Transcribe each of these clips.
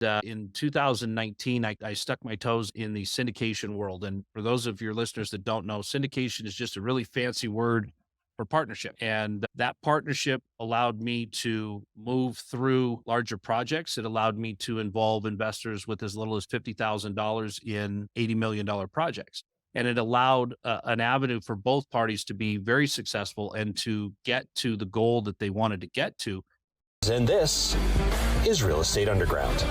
In 2019, I stuck my toes in the syndication world. And for those of your listeners that don't know, syndication is just a really fancy word for partnership. And that partnership allowed me to move through larger projects. It allowed me to involve investors with as little as $50,000 in $80 million projects. And it allowed an avenue for both parties to be very successful and to get to the goal that they wanted to get to. And this is Real Estate Underground.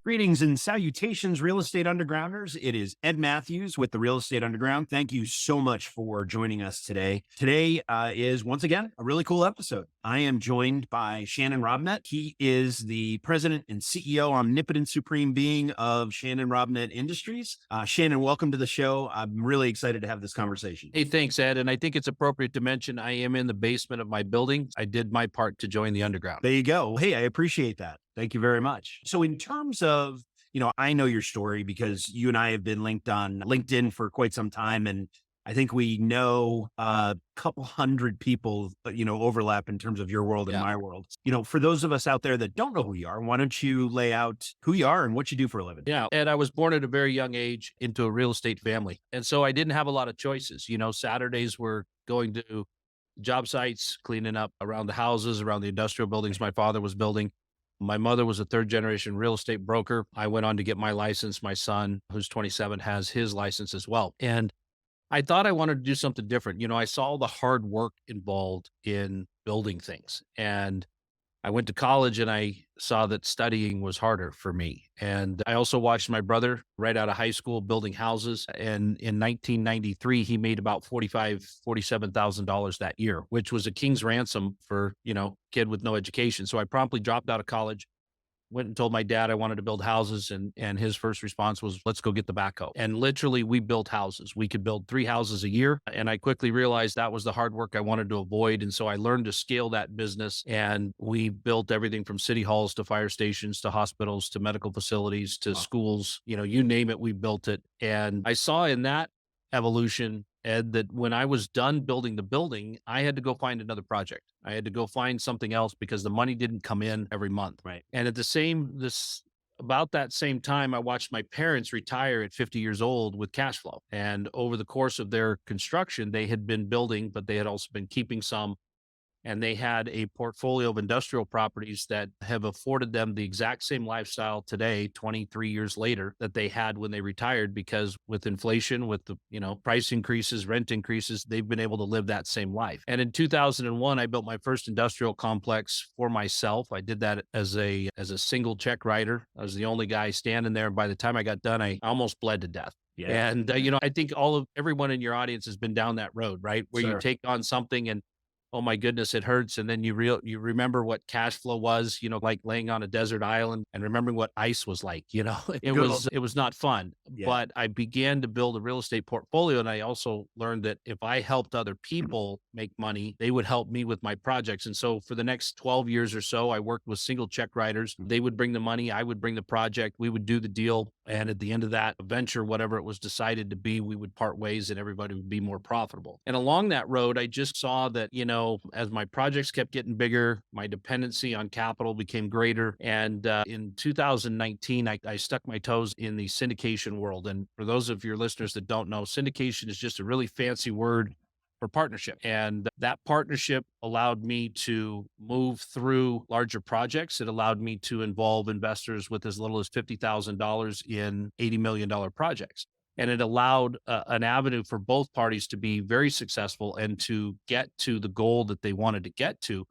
Greetings and salutations, Real Estate Undergrounders. It is Ed Matthews with the Real Estate Underground. Thank you so much for joining us today. Today is, once again, a really cool episode. I am joined by Shannon Robnett. He is the president and CEO, omnipotent supreme being of Shannon Robnett Industries. Shannon, welcome to the show. I'm really excited to have this conversation. Hey, thanks, Ed. And I think it's appropriate to mention I am in the basement of my building. I did my part to join the underground. There you go. Hey, I appreciate that. Thank you very much. So in terms of, I know your story because you and I have been linked on LinkedIn for quite some time. And I think we know a couple hundred people, overlap in terms of your world and my world. For those of us out there that don't know who you are, why don't you lay out who you are and what you do for a living? Yeah. And I was born at a very young age into a real estate family. And so I didn't have a lot of choices. Saturdays were going to job sites, cleaning up around the houses, around the industrial buildings my father was building. My mother was a third generation real estate broker. I went on to get my license. My son, who's 27, has his license as well. And I thought I wanted to do something different. I saw the hard work involved in building things. And I went to college and I saw that studying was harder for me. And I also watched my brother right out of high school building houses. And in 1993, he made about $47,000 that year, which was a king's ransom for, kid with no education. So I promptly dropped out of college, went and told my dad I wanted to build houses. And his first response was, let's go get the backhoe. And literally we built houses. We could build 3 houses a year. And I quickly realized that was the hard work I wanted to avoid. And so I learned to scale that business. And we built everything from city halls to fire stations, to hospitals, to medical facilities, to schools, you name it, we built it. And I saw in that evolution, Ed, that when I was done building the building, I had to go find another project. I had to go find something else because the money didn't come in every month. Right. And about that same time, I watched my parents retire at 50 years old with cash flow. And over the course of their construction, they had been building, but they had also been keeping some. And they had a portfolio of industrial properties that have afforded them the exact same lifestyle today, 23 years later, that they had when they retired, because with inflation, with the, price increases, rent increases, they've been able to live that same life. And in 2001, I built my first industrial complex for myself. I did that as a single check writer. I was the only guy standing there. And by the time I got done, I almost bled to death. Yeah. And, I think everyone in your audience has been down that road, right? Where Sure. you take on something and, oh my goodness, it hurts. And then you remember what cash flow was, like laying on a desert island and remembering what ice was like, it was not fun. Yeah. But I began to build a real estate portfolio. And I also learned that if I helped other people make money, they would help me with my projects. And so for the next 12 years or so, I worked with single check writers. They would bring the money. I would bring the project. We would do the deal. And at the end of that venture, whatever it was decided to be, we would part ways and everybody would be more profitable. And along that road, I just saw that, as my projects kept getting bigger, my dependency on capital became greater. And in 2019, I stuck my toes in the syndication world. And for those of your listeners that don't know, syndication is just a really fancy word for partnership. And that partnership allowed me to move through larger projects. It allowed me to involve investors with as little as $50,000 in $80 million projects. And it allowed an avenue for both parties to be very successful and to get to the goal that they wanted to get to.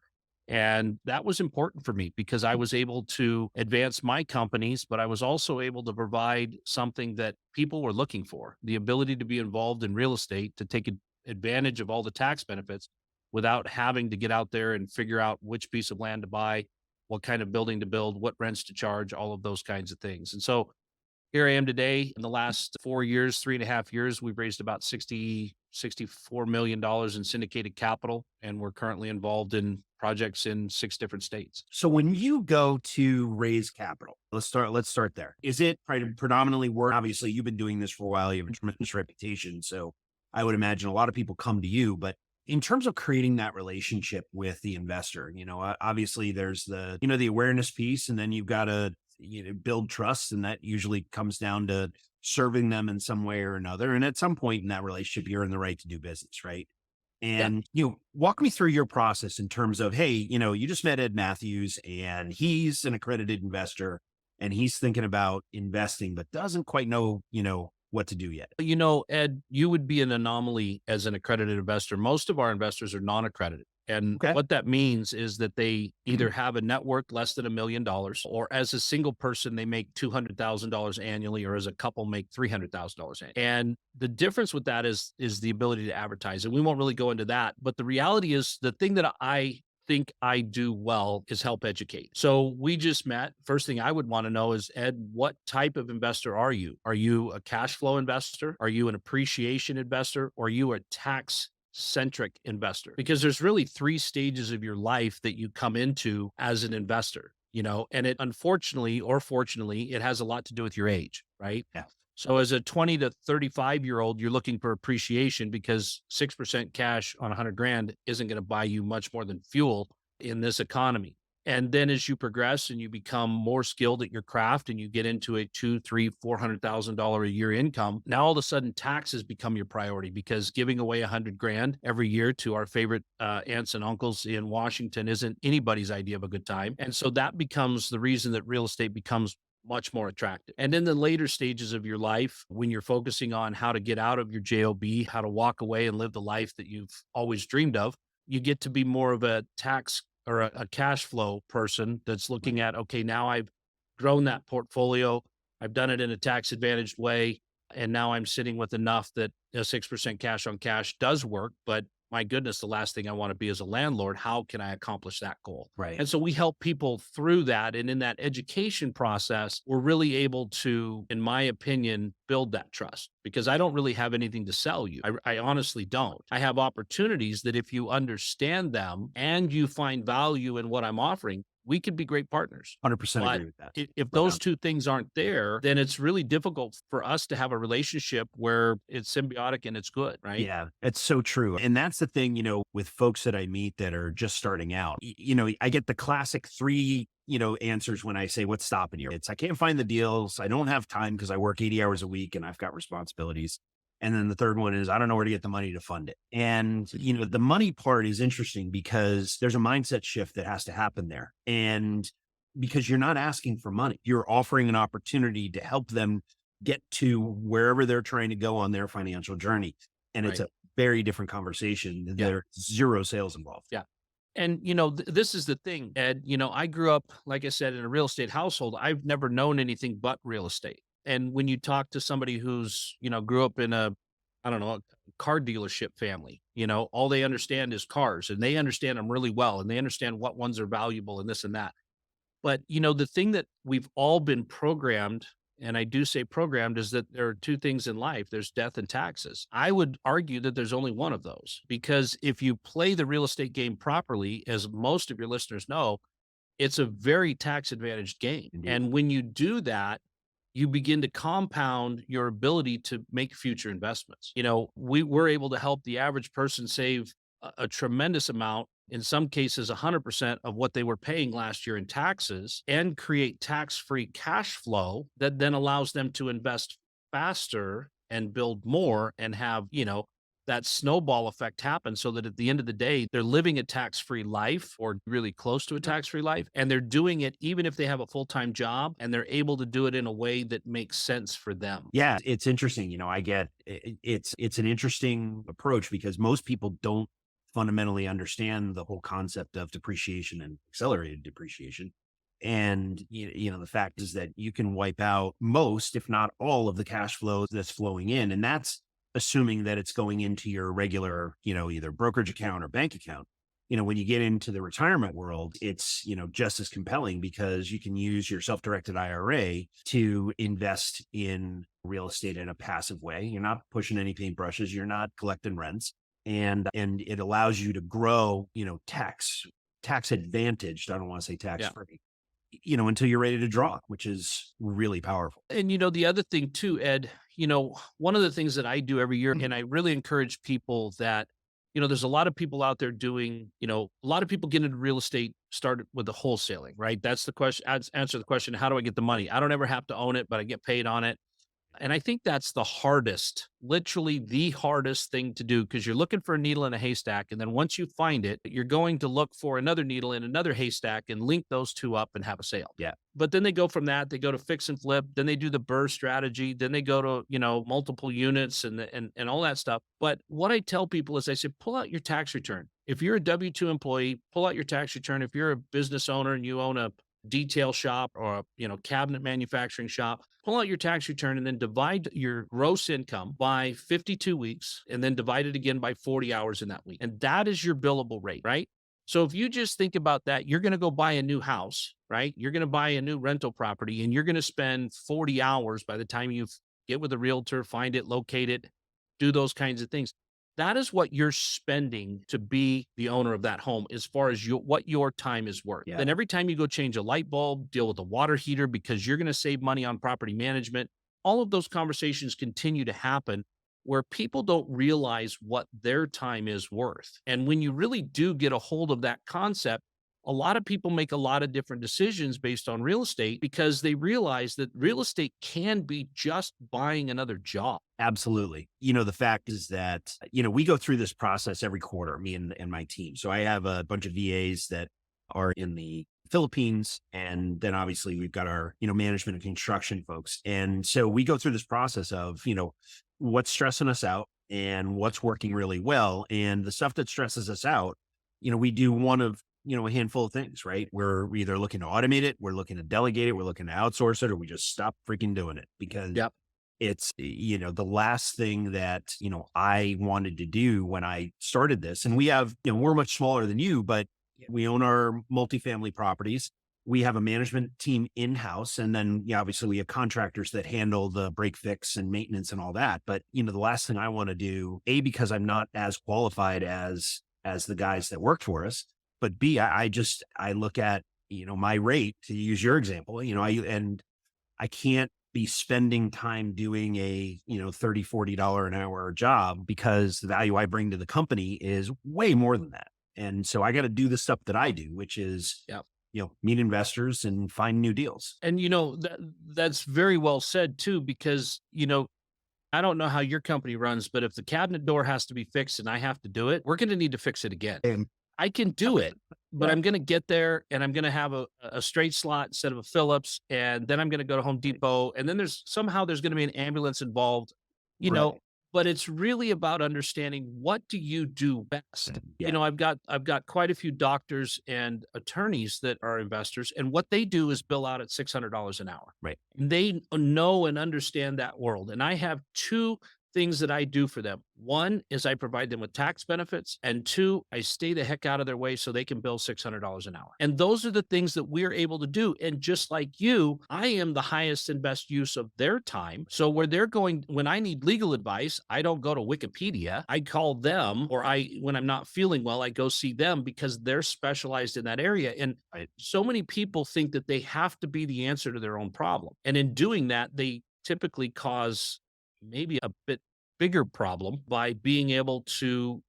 And that was important for me because I was able to advance my companies, but I was also able to provide something that people were looking for: the ability to be involved in real estate, to take advantage of all the tax benefits without having to get out there and figure out which piece of land to buy, what kind of building to build, what rents to charge, all of those kinds of things. And so here I am today. In the last 4 years, 3.5 years, we've raised about $64 million in syndicated capital, and we're currently involved in projects in 6 different states. So when you go to raise capital, let's start there. Is it predominantly work? Obviously, you've been doing this for a while. You have a tremendous reputation. So I would imagine a lot of people come to you, but in terms of creating that relationship with the investor, obviously there's the awareness piece, and then you've got to build trust. And that usually comes down to serving them in some way or another. And at some point in that relationship, you're in the right to do business, right? Yeah. And walk me through your process in terms of, hey, you just met Ed Matthews and he's an accredited investor and he's thinking about investing, but doesn't quite know, what to do yet. Ed, you would be an anomaly as an accredited investor. Most of our investors are non-accredited. And Okay. what that means is that they either have a net worth less than $1 million, or as a single person, they make $200,000 annually, or as a couple make $300,000 annually. And the difference with that is the ability to advertise. And we won't really go into that. But the reality is the thing that I think I do well is help educate. So we just met. First thing I would want to know is, Ed, what type of investor are you? Are you a cash flow investor? Are you an appreciation investor? Or are you a tax centric investor? Because there's really three stages of your life that you come into as an investor, and it unfortunately or fortunately, it has a lot to do with your age, right? Yeah. So as a 20 to 35-year-old, you're looking for appreciation because 6% cash on 100 grand isn't going to buy you much more than fuel in this economy. And then as you progress and you become more skilled at your craft and you get into a two, three, $400,000 a year income, now all of a sudden taxes become your priority, because giving away 100 grand every year to our favorite aunts and uncles in Washington isn't anybody's idea of a good time. And so that becomes the reason that real estate becomes much more attractive. And in the later stages of your life, when you're focusing on how to get out of your job, how to walk away and live the life that you've always dreamed of, you get to be more of a tax or a cash flow person that's looking at, okay, now I've grown that portfolio. I've done it in a tax advantaged way. And now I'm sitting with enough that a 6% cash on cash does work. But my goodness, the last thing I want to be as a landlord, how can I accomplish that goal? Right. And so we help people through that. And in that education process, we're really able to, in my opinion, build that trust, because I don't really have anything to sell you. I honestly don't. I have opportunities that if you understand them and you find value in what I'm offering, we could be great partners. 100% But agree with that. if those two things aren't there, then it's really difficult for us to have a relationship where it's symbiotic and it's good, right? Yeah, it's so true. And that's the thing, with folks that I meet that are just starting out, I get the classic three, answers when I say, what's stopping you? It's, I can't find the deals. I don't have time because I work 80 hours a week and I've got responsibilities. And then the third one is, I don't know where to get the money to fund it. And, the money part is interesting because there's a mindset shift that has to happen there. And because you're not asking for money, you're offering an opportunity to help them get to wherever they're trying to go on their financial journey. And it's Right. a very different conversation. Yeah. There's zero sales involved. Yeah. And, this is the thing, Ed. I grew up, like I said, in a real estate household. I've never known anything but real estate. And when you talk to somebody who's, grew up in a car dealership family, all they understand is cars, and they understand them really well, and they understand what ones are valuable and this and that. But, the thing that we've all been programmed, and I do say programmed, is that there are two things in life. There's death and taxes. I would argue that there's only one of those, because if you play the real estate game properly, as most of your listeners know, it's a very tax advantaged game. Indeed. And when you do that, you begin to compound your ability to make future investments. We're able to help the average person save a tremendous amount, in some cases 100% of what they were paying last year in taxes, and create tax-free cash flow that then allows them to invest faster and build more and have, that snowball effect happen, so that at the end of the day, they're living a tax-free life or really close to a tax-free life. And they're doing it even if they have a full-time job, and they're able to do it in a way that makes sense for them. Yeah, it's interesting. I get it's an interesting approach because most people don't fundamentally understand the whole concept of depreciation and accelerated depreciation. And, the fact is that you can wipe out most, if not all, of the cash flow that's flowing in. And that's assuming that it's going into your regular, either brokerage account or bank account. When you get into the retirement world, it's, just as compelling because you can use your self-directed IRA to invest in real estate in a passive way. You're not pushing any paintbrushes. You're not collecting rents. And it allows you to grow, tax advantaged. I don't want to say tax free, until you're ready to draw, which is really powerful. And, the other thing too, Ed, one of the things that I do every year, and I really encourage people that, there's a lot of people out there doing, a lot of people get into real estate start with the wholesaling, right? That's the question. Answer the question. How do I get the money? I don't ever have to own it, but I get paid on it. And I think that's the hardest, literally the hardest thing to do, because you're looking for a needle in a haystack. And then once you find it, you're going to look for another needle in another haystack and link those two up and have a sale. Yeah. But then they go from that, they go to fix and flip, then they do the BRRRR strategy, then they go to, multiple units and all that stuff. But what I tell people is I say, pull out your tax return. If you're a W-2 employee, pull out your tax return. If you're a business owner and you own a detail shop or a cabinet manufacturing shop, pull out your tax return and then divide your gross income by 52 weeks and then divide it again by 40 hours in that week. And that is your billable rate, right? So if you just think about that, you're going to go buy a new house, right? You're going to buy a new rental property and you're going to spend 40 hours by the time you get with a realtor, find it, locate it, do those kinds of things. That is what you're spending to be the owner of that home as far as what your time is worth. Yeah. Then every time you go change a light bulb, deal with a water heater because you're going to save money on property management, all of those conversations continue to happen where people don't realize what their time is worth. And when you really do get a hold of that concept, a lot of people make a lot of different decisions based on real estate because they realize that real estate can be just buying another job. Absolutely. The fact is that, we go through this process every quarter, me and my team. So I have a bunch of VAs that are in the Philippines. And then obviously we've got our, management and construction folks. And so we go through this process of, what's stressing us out and what's working really well. And the stuff that stresses us out, we do one of, a handful of things, right? We're either looking to automate it, we're looking to delegate it, we're looking to outsource it, or we just stop freaking doing it because it's, the last thing that, I wanted to do when I started this. And we have, we're much smaller than you, but we own our multifamily properties. We have a management team in-house. And then, obviously we have contractors that handle the break fix and maintenance and all that. But, the last thing I want to do, A, because I'm not as qualified as the guys that work for us, but B, I look at, my rate, to use your example, I can't be spending time doing a, $30, $40 an hour job because the value I bring to the company is way more than that. And so I got to do the stuff that I do, which is, meet investors and find new deals. And, that's very well said too, because, I don't know how your company runs, but if the cabinet door has to be fixed and I have to do it, we're going to need to fix it again. And I can do it, but I'm going to get there and I'm going to have a straight slot instead of a Phillips. And then I'm going to go to Home Depot. And then there's going to be an ambulance involved, but it's really about understanding what do you do best? Yeah. I've got quite a few doctors and attorneys that are investors, and what they do is bill out at $600 an hour. Right. And they know and understand that world. And I have two things that I do for them. One is I provide them with tax benefits, and two, I stay the heck out of their way so they can bill $600 an hour. And those are the things that we're able to do. And just like you, I am the highest and best use of their time. So where they're going, when I need legal advice, I don't go to Wikipedia. I call them, or when I'm not feeling well, I go see them because they're specialized in that area. And so many people think that they have to be the answer to their own problem. And in doing that, they typically cause maybe a bit bigger problem by being able to,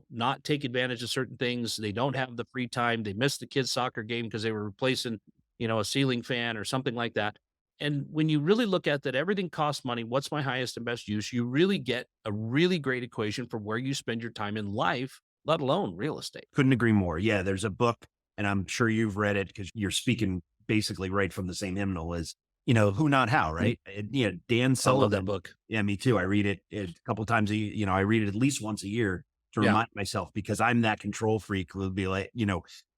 not take advantage of certain things. They don't have the free time. They missed the kids' soccer game because they were replacing, a ceiling fan or something like that. And when you really look at that, everything costs money. What's my highest and best use? You really get a really great equation for where you spend your time in life, let alone real estate. Couldn't agree more. Yeah, there's a book, and I'm sure you've read it because you're speaking basically right from the same hymnal as Who Not How, right? Dan Sullivan. I love that book. Yeah, me too. I read it a couple of times. I read it at least once a year to remind myself, because I'm that control freak who will be like,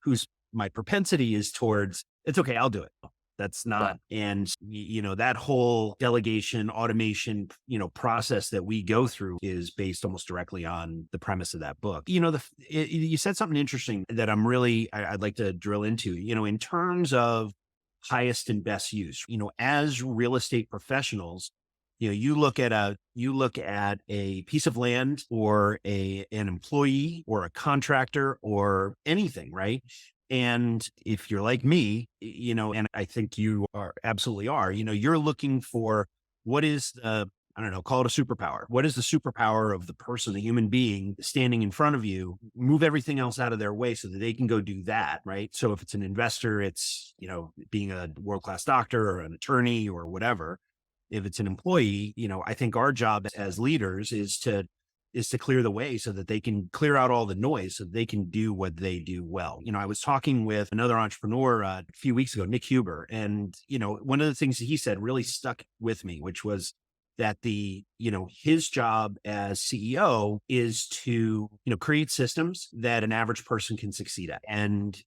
whose my propensity is towards, it's okay, I'll do it. That's not, and that whole delegation, automation, process that we go through is based almost directly on the premise of that book. You said something interesting that I'd like to drill into, in terms of highest and best use. As real estate professionals, you look at a piece of land or an employee or a contractor or anything, right? And if you're like me, and I think you absolutely are, you're looking for what is the I don't know, call it a superpower. What is the superpower of the person, the human being standing in front of you? Move everything else out of their way so that they can go do that, right? So if it's an investor, it's, being a world-class doctor or an attorney or whatever. If it's an employee, I think our job as leaders is to clear the way so that they can clear out all the noise so they can do what they do well. I was talking with another entrepreneur a few weeks ago, Nick Huber, and, one of the things that he said really stuck with me, which was that his job as CEO is to, create systems that an average person can succeed at. And,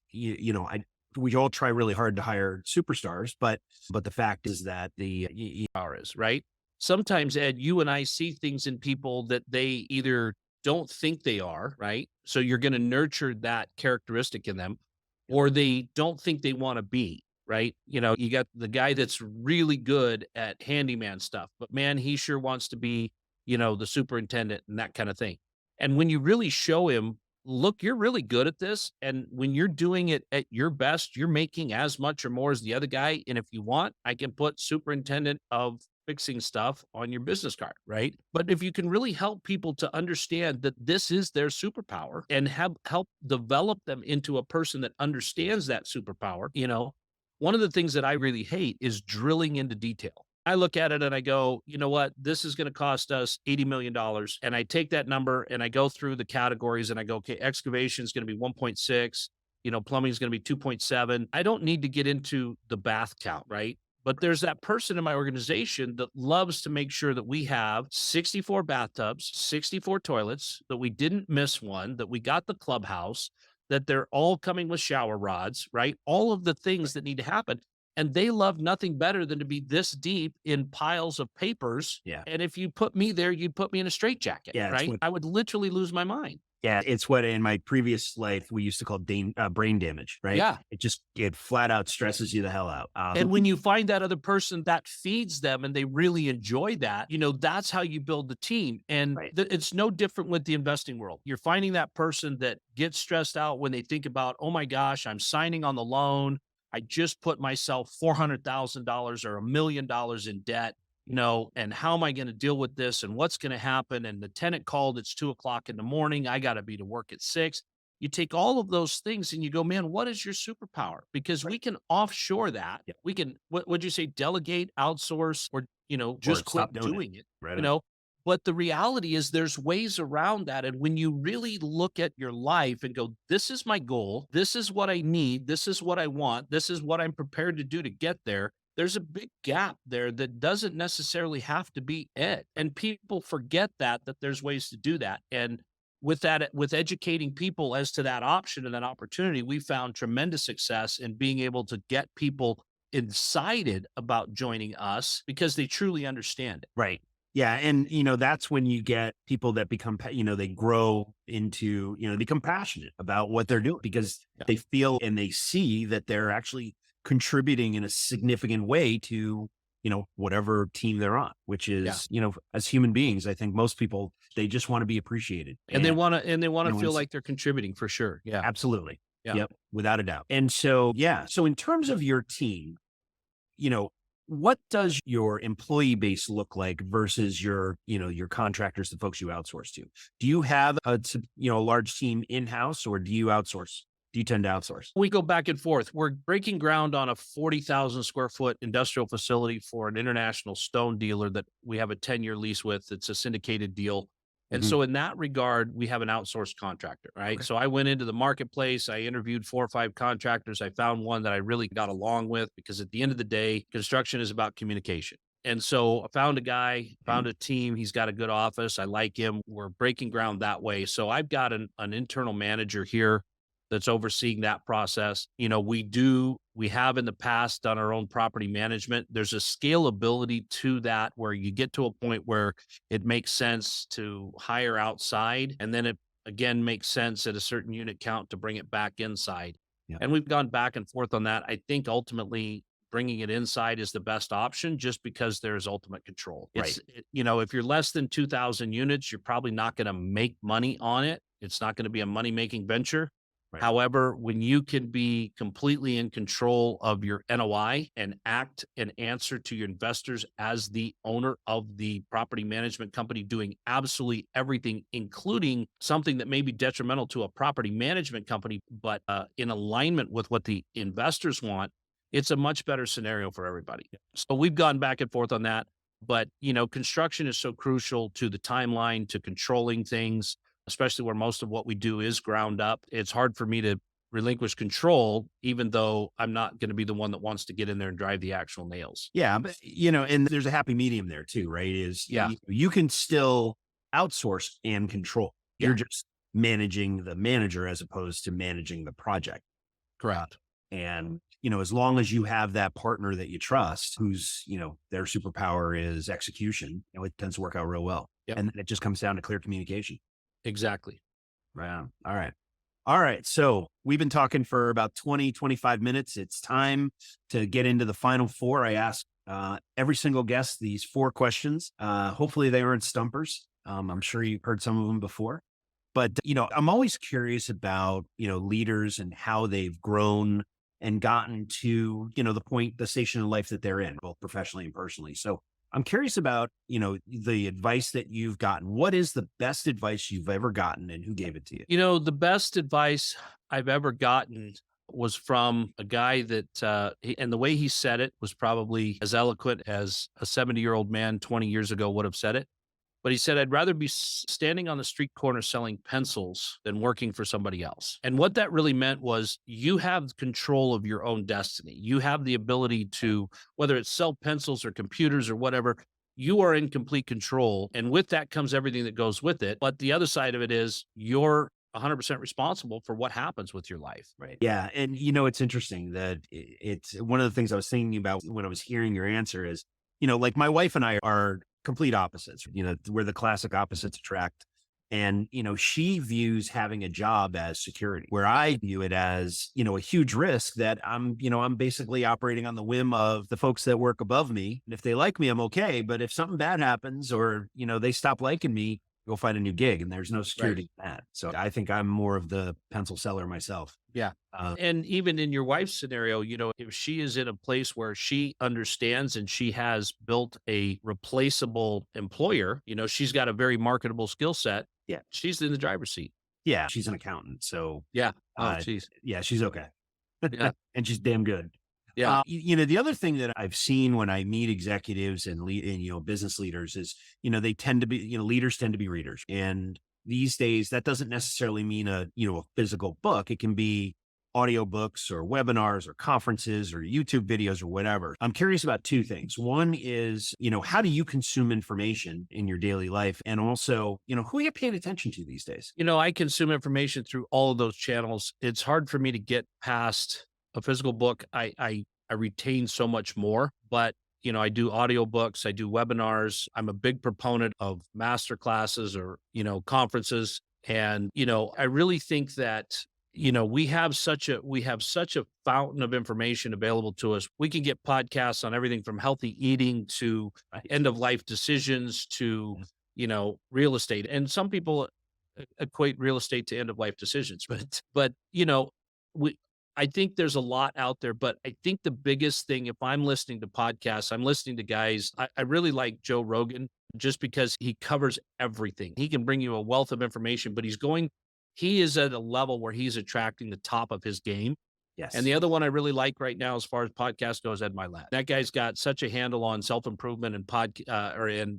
we all try really hard to hire superstars, but the fact is that the Power is, right? Sometimes, Ed, you and I see things in people that they either don't think they are, right? So you're going to nurture that characteristic in them, or they don't think they want to be, right? You got the guy that's really good at handyman stuff, but man, he sure wants to be, the superintendent and that kind of thing. And when you really show him, look, you're really good at this. And when you're doing it at your best, you're making as much or more as the other guy. And if you want, I can put superintendent of fixing stuff on your business card, right? But if you can really help people to understand that this is their superpower and help develop them into a person that understands that superpower, one of the things that I really hate is drilling into detail. I look at it and I go, you know what, this is going to cost us $80 million. And I take that number and I go through the categories and I go, okay, excavation is going to be 1.6, plumbing is going to be 2.7. I don't need to get into the bath count, right? But there's that person in my organization that loves to make sure that we have 64 bathtubs, 64 toilets, that we didn't miss one, that we got the clubhouse, that they're all coming with shower rods, right? All of the things that need to happen. And they love nothing better than to be this deep in piles of papers. Yeah. And if you put me there, you'd put me in a straitjacket, Yeah, right? I would literally lose my mind. Yeah, it's what in my previous life we used to call brain damage, right? Yeah. It flat out stresses you the hell out. And when you find that other person that feeds them and they really enjoy that, that's how you build the team. And Right. It's no different with the investing world. You're finding that person that gets stressed out when they think about, oh my gosh, I'm signing on the loan. I just put myself $400,000 or $1 million in debt, and how am I going to deal with this and what's going to happen? And the tenant called, it's 2:00 in the morning. I got to be to work at 6. You take all of those things and you go, man, what is your superpower? Because we can offshore that. Yeah. We can, what would you say, delegate, outsource, or, just stop quit doing doing it, Right. But the reality is there's ways around that. And when you really look at your life and go, this is my goal, this is what I need, this is what I want, this is what I'm prepared to do to get there, there's a big gap there that doesn't necessarily have to be it. And people forget that there's ways to do that. And with that, with educating people as to that option and that opportunity, we found tremendous success in being able to get people excited about joining us because they truly understand it. Right. Yeah. And, that's when you get people that become, they grow into, become passionate about what they're doing because they feel and they see that they're actually contributing in a significant way to, whatever team they're on, which is, as human beings, I think most people, they just want to be appreciated. And they want to feel like they're contributing for sure. Yeah. Absolutely. Yeah. Yep. Without a doubt. And so, so in terms of your team, what does your employee base look like versus your contractors, the folks you outsource to? Do you have a large team in-house or do you outsource? Do you tend to outsource? We go back and forth. We're breaking ground on a 40,000 square foot industrial facility for an international stone dealer that we have a 10-year lease with. It's a syndicated deal. And so in that regard, we have an outsourced contractor, right? Okay. So I went into the marketplace. I interviewed 4 or 5 contractors. I found one that I really got along with because at the end of the day, construction is about communication. And so I found a guy, found a team. He's got a good office. I like him. We're breaking ground that way. So I've got an internal manager here that's overseeing that process. We have in the past done our own property management. There's a scalability to that where you get to a point where it makes sense to hire outside. And then it again makes sense at a certain unit count to bring it back inside. Yeah. And we've gone back and forth on that. I think ultimately bringing it inside is the best option just because there's ultimate control. Right. If you're less than 2,000 units, you're probably not going to make money on it. It's not going to be a money-making venture. Right. However, when you can be completely in control of your NOI and act and answer to your investors as the owner of the property management company, doing absolutely everything, including something that may be detrimental to a property management company, but in alignment with what the investors want, it's a much better scenario for everybody. So we've gone back and forth on that. But, construction is so crucial to the timeline, to controlling things, especially where most of what we do is ground up. It's hard for me to relinquish control, even though I'm not going to be the one that wants to get in there and drive the actual nails. Yeah, but and there's a happy medium there too, right? Yeah. You can still outsource and control. Yeah. You're just managing the manager as opposed to managing the project. Correct. And, as long as you have that partner that you trust, who's, their superpower is execution, it tends to work out real well. Yep. And it just comes down to clear communication. Exactly. Right on. All right. All right. So we've been talking for about 20, 25 minutes. It's time to get into the final four. I ask every single guest these four questions. Hopefully they aren't stumpers. I'm sure you've heard some of them before. But, I'm always curious about, leaders and how they've grown and gotten to, the station in life that they're in, both professionally and personally. So I'm curious about, the advice that you've gotten. What is the best advice you've ever gotten and who gave it to you? The best advice I've ever gotten was from a guy that, and the way he said it was probably as eloquent as a 70-year-old man 20 years ago would have said it. But he said, I'd rather be standing on the street corner selling pencils than working for somebody else. And what that really meant was you have control of your own destiny. You have the ability to, whether it's sell pencils or computers or whatever, you are in complete control. And with that comes everything that goes with it. But the other side of it is you're 100% responsible for what happens with your life. Right. Yeah. And, it's interesting that it's one of the things I was thinking about when I was hearing your answer is, like my wife and I are complete opposites, we're the classic opposites attract. And, she views having a job as security, where I view it as, a huge risk that I'm basically operating on the whim of the folks that work above me. And if they like me, I'm okay. But if something bad happens or, they stop liking me, go find a new gig, and there's no security in that. So I think I'm more of the pencil seller myself. Yeah. And even in your wife's scenario, if she is in a place where she understands and she has built a replaceable employer, she's got a very marketable skill set. Yeah. She's in the driver's seat. Yeah. She's an accountant. So yeah. Oh, geez. Yeah, she's okay. Yeah. And she's damn good. Yeah. The other thing that I've seen when I meet executives and business leaders is, they tend to be, leaders tend to be readers. And these days that doesn't necessarily mean a physical book. It can be audiobooks or webinars or conferences or YouTube videos or whatever. I'm curious about two things. One is, how do you consume information in your daily life? And also, who are you paying attention to these days? I consume information through all of those channels. It's hard for me to get past a physical book. I retain so much more, but I do audiobooks, I do webinars. I'm a big proponent of master classes or, conferences. And, I really think that, we have such a fountain of information available to us. We can get podcasts on everything from healthy eating to end of life decisions to, real estate. And some people equate real estate to end of life decisions, but, I think there's a lot out there, but I think the biggest thing, if I'm listening to podcasts, I'm listening to guys, I really like Joe Rogan just because he covers everything. He can bring you a wealth of information, but he is at a level where he's attracting the top of his game. Yes. And the other one I really like right now, as far as podcast goes, Ed Milet. That guy's got such a handle on self-improvement and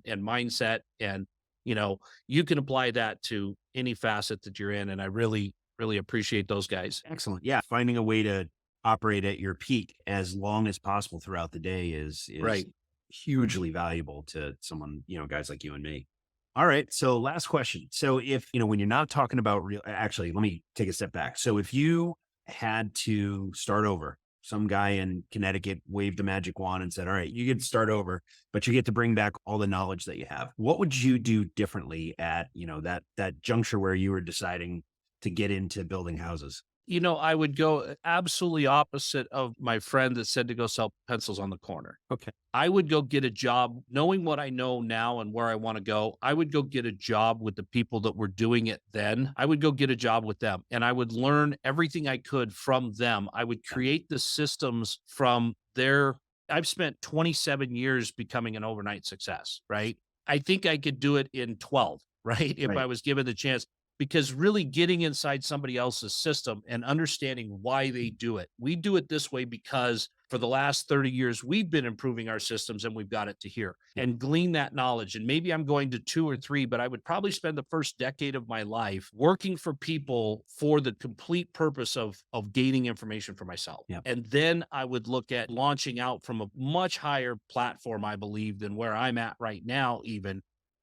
and mindset. And, you can apply that to any facet that you're in. And I really appreciate those guys. Excellent. Yeah. Finding a way to operate at your peak as long as possible throughout the day is right. Hugely valuable to someone, guys like you and me. All right. So last question. So if, when you're not talking about actually, let me take a step back. So if you had to start over, some guy in Connecticut waved a magic wand and said, all right, you get to start over, but you get to bring back all the knowledge that you have. What would you do differently at, that juncture where you were deciding to get into building houses? I would go absolutely opposite of my friend that said to go sell pencils on the corner. Okay. I would go get a job knowing what I know now and where I want to go. I would go get a job with the people that were doing it then. I would go get a job with them and I would learn everything I could from them. I would create the systems from their. I've spent 27 years becoming an overnight success, right? I think I could do it in 12, right? If I Right. was given the chance, because really getting inside somebody else's system and understanding why they do it. We do it this way because for the last 30 years, we've been improving our systems and we've got it to here and glean that knowledge. And maybe I'm going to 2 or 3, but I would probably spend the first decade of my life working for people for the complete purpose of gaining information for myself. Yeah. And then I would look at launching out from a much higher platform, I believe, than where I'm at right now, even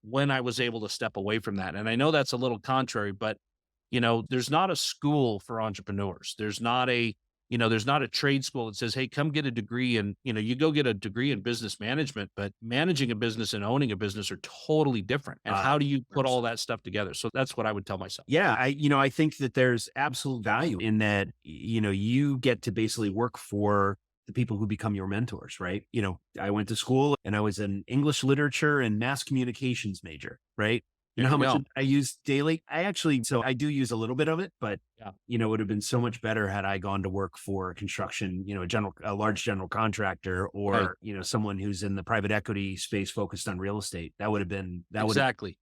when I was able to step away from that. And I know that's a little contrary, but there's not a school for entrepreneurs. There's not a trade school that says, "Hey, come get a degree." And, you go get a degree in business management, but managing a business and owning a business are totally different. And how do you put all that stuff together? So that's what I would tell myself. Yeah, I think that there's absolute value in that, you get to basically work for the people who become your mentors, right? I went to school and I was an English literature and mass communications major, right? You know There how you much go. I use daily? So I do use a little bit of it, but Yeah. it would have been so much better had I gone to work for construction, a large general contractor Right. or, someone who's in the private equity space focused on real estate. That would have, Exactly.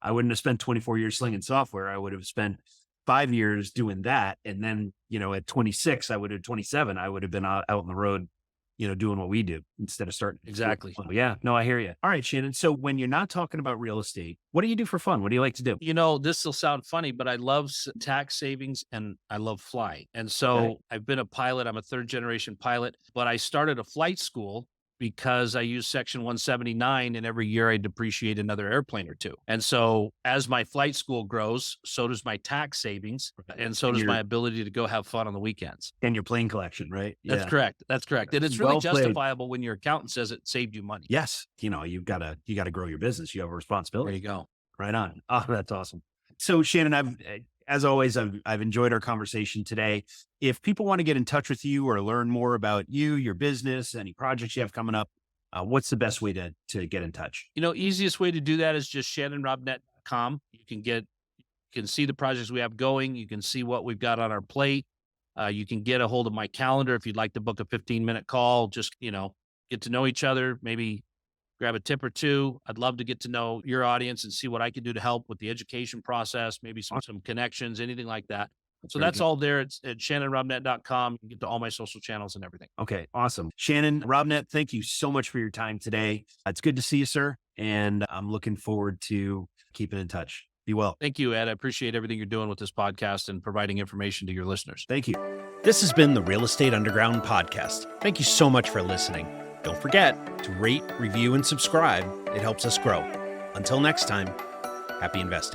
I wouldn't have spent 24 years slinging software. I would have spent 5 years doing that. And then, at 26, 27, I would have been out on the road, doing what we do instead of starting. Exactly. Well, yeah, no, I hear you. All right, Shannon. So when you're not talking about real estate, what do you do for fun? What do you like to do? This will sound funny, but I love tax savings and I love flying. And so Okay. I've been a pilot. I'm a third generation pilot, but I started a flight school because I use Section 179 and every year I depreciate another airplane or two. And so as my flight school grows, so does my tax savings and so And does my your ability to go have fun on the weekends. and your plane collection, right? That's Yeah. correct. That's correct. And it's really Well played. justifiable when your accountant says it saved you money. Yes. You gotta grow your business. You have a There responsibility. you go. Right on. Oh, that's awesome. So Shannon, as always, I've enjoyed our conversation today. If people want to get in touch with you or learn more about you, your business, any projects you have coming up, what's the best way to get in touch? Easiest way to do that is just shannonrobnett.com. You can see the projects we have going. You can see what we've got on our plate. You can get a hold of my calendar if you'd like to book a 15-minute call. Just, get to know each other, maybe grab a tip or two. I'd love to get to know your audience and see what I can do to help with the education process, maybe some connections, anything like that. So Very that's good. all there. It's at shannonrobnett.com. You can get to all my social channels and everything. Okay, awesome. Shannon Robnett, thank you so much for your time today. It's good to see you, sir. And I'm looking forward to keeping in touch. Be well. Thank you, Ed. I appreciate everything you're doing with this podcast and providing information to your listeners. Thank you. This has been the Real Estate Underground podcast. Thank you so much for listening. Don't forget to rate, review, and subscribe. It helps us grow. Until next time, happy investing.